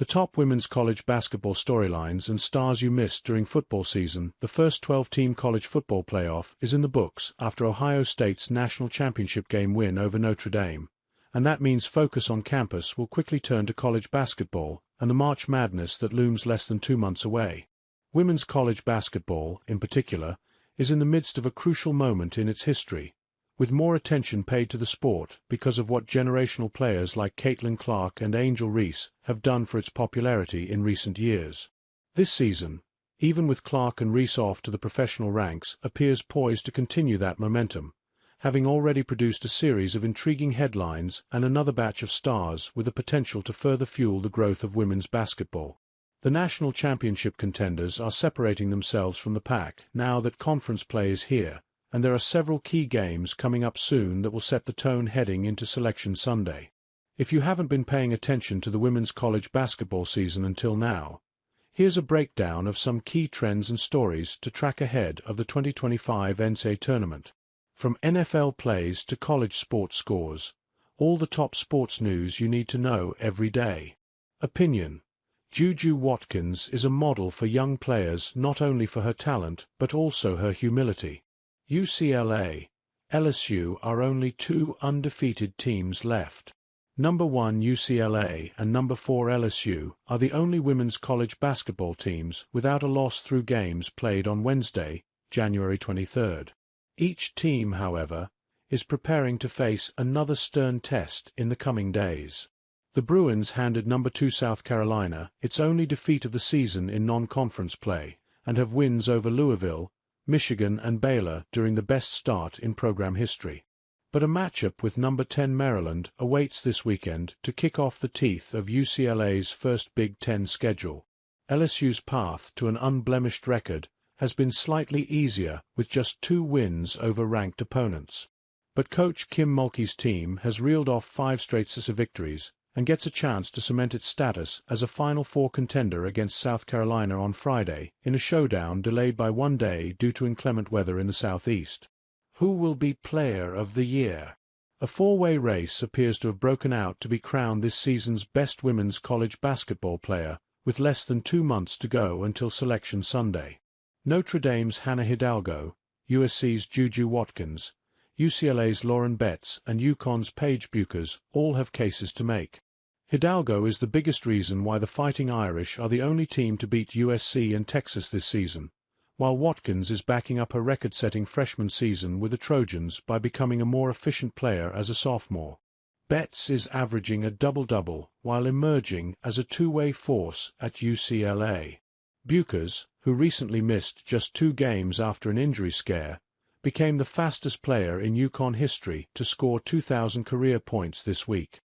The top women's college basketball storylines and stars you missed during football season. The first 12-team college football playoff is in the books after Ohio State's national championship game win over Notre Dame, and that means focus on campus will quickly turn to college basketball and the March Madness that looms less than 2 months away. Women's college basketball, in particular, is in the midst of a crucial moment in its history, with more attention paid to the sport because of what generational players like Caitlin Clark and Angel Reese have done for its popularity in recent years. This season, even with Clark and Reese off to the professional ranks, appears poised to continue that momentum, having already produced a series of intriguing headlines and another batch of stars with the potential to further fuel the growth of women's basketball. The national championship contenders are separating themselves from the pack now that conference play is here, and there are several key games coming up soon that will set the tone heading into Selection Sunday. If you haven't been paying attention to the women's college basketball season until now, here's a breakdown of some key trends and stories to track ahead of the 2025 NCAA tournament. From NFL plays to college sports scores, all the top sports news you need to know every day. Opinion: Juju Watkins is a model for young players not only for her talent but also her humility. UCLA, LSU are only two undefeated teams left. Number 1 UCLA and number 4 LSU are the only women's college basketball teams without a loss through games played on Wednesday, January 23rd. Each team, however, is preparing to face another stern test in the coming days. The Bruins handed number 2 South Carolina its only defeat of the season in non-conference play, and have wins over Louisville, Michigan and Baylor during the best start in program history. But a matchup with number 10 Maryland awaits this weekend to kick off the teeth of UCLA's first Big Ten schedule. LSU's path to an unblemished record has been slightly easier with just 2 wins over ranked opponents. But coach Kim Mulkey's team has reeled off 5 straight victories and gets a chance to cement its status as a Final Four contender against South Carolina on Friday in a showdown delayed by 1 day due to inclement weather in the southeast. Who will be Player of the Year? A 4-way race appears to have broken out to be crowned this season's best women's college basketball player, with less than 2 months to go until Selection Sunday. Notre Dame's Hannah Hidalgo, USC's Juju Watkins, UCLA's Lauren Betts and UConn's Paige Bueckers all have cases to make. Hidalgo is the biggest reason why the Fighting Irish are the only team to beat USC and Texas this season, while Watkins is backing up her record-setting freshman season with the Trojans by becoming a more efficient player as a sophomore. Betts is averaging a double-double while emerging as a 2-way force at UCLA. Bueckers, who recently missed just 2 games after an injury scare, became the fastest player in UConn history to score 2,000 career points this week.